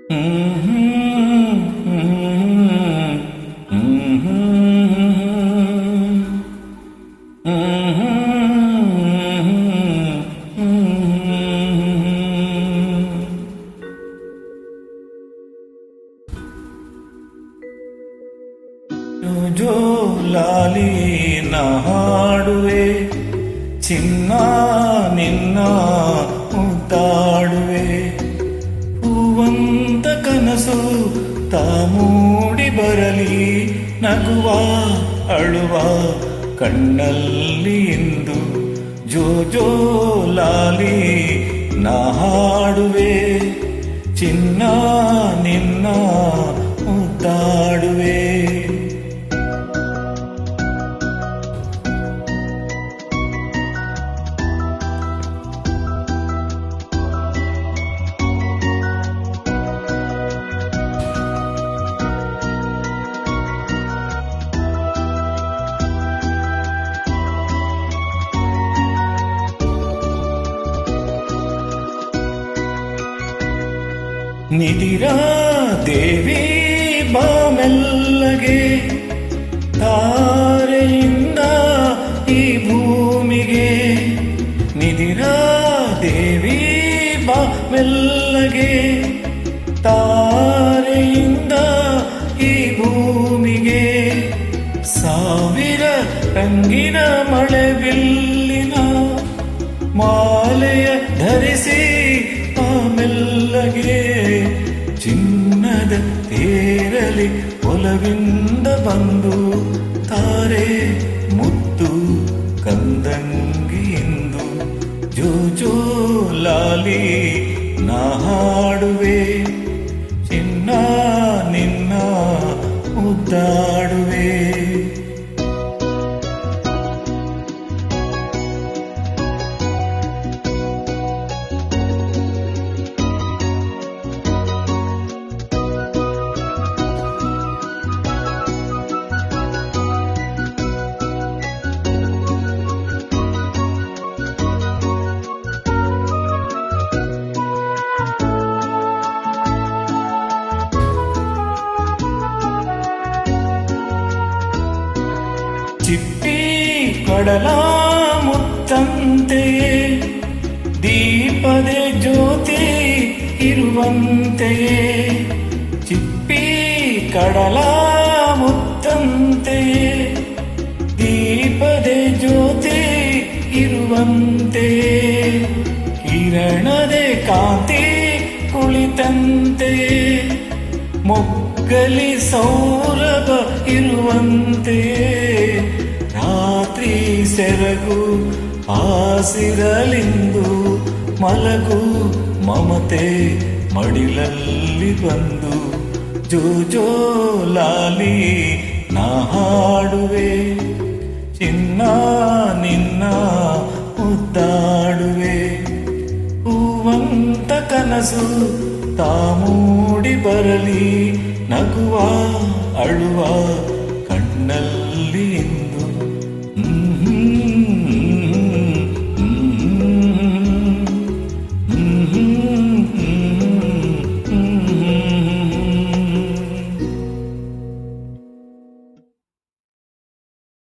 ಜೋ ಲಾಲಿ ನಾ ಹಾಡುವೆ, ಚಿನ್ನ ನಿನ್ನ ಮುದ್ದಾಡುವೆ. ಹೂವಂತ ಕನಸು ತಾ ಮೂಡಿ ಬರಲಿ, ನಗುವ ಅಳುವ ಕಣ್ಣಲ್ಲಿ ಇಂದು. ಜೋ ಜೋ ಲಾಲಿ ನಾ ಹಾಡುವೆ, ಚಿನ್ನ ನಿನ್ನ ಮುದ್ದಾಡುವೆ. ನಿದಿರಾ ದೇವಿ ಬಾಮೆಲ್ಲಗೆ, ತಾರೆಯಿಂದ ಈ ಭೂಮಿಗೆ. ನಿದಿರಾ ದೇವಿ ಬಾಮೆಲ್ಲಗೆ, ತಾರೆಯಿಂದ ಈ ಭೂಮಿಗೆ. ಸಾವಿರ ರಂಗಿನ ಮಳೆ ಬಿಲ್ಲಿನ ಮಾಲೆಯ ಧರಿಸಿ ಮೆಲ್ಲಗೆ, ಚಿನ್ನದ ತೇರಲಿ ಒಲವಿಂದ ಬಂದು ತಾರೆ ಮುತ್ತು ಕಂದಂಗಿಯಿಂದ. ಜೋ ಜೋ ಲಾಲಿ ನಾ ಹಾಡುವೆ, ಚಿನ್ನ ನಿನ್ನ ಮುದ್ದಾಡುವೆ. ಚಿಪ್ಪಿ ಕಡಲ ಮುತ್ತಂತೆಯೇ, ದೀಪದೆ ಜ್ಯೋತಿ ಇರುವಂತೆಯೇ. ಚಿಪ್ಪಿ ಕಡಲ ಮುತ್ತಂತೆಯೇ, ದೀಪದೆ ಜ್ಯೋತಿ ಇರುವಂತೆಯೇ. ಕಿರಣದೆ ಕಾಂತಿ ಕುಳಿತಂತೆಯೇ, ಮೊಗ್ಗಲಿ ಸೌರಭ ಇರುವಂತೆಯೇ. ರಾತ್ರಿ ಸೆರಗು ಹಾಸಿರಲಿಂದು, ಮಲಗು ಮಮತೆ ಮಡಿಲಲ್ಲಿ ಬಂದು. ಜೋ ಜೋ ಲಾಲಿ ನಾ ಹಾಡುವೆ, ಚಿನ್ನ ನಿನ್ನ ಮುದ್ದಾಡುವೆ. ಹೂವಂತ ಕನಸು ತಾ ಮೂಡಿ ಬರಲಿ, ನಗುವ ಅಳುವ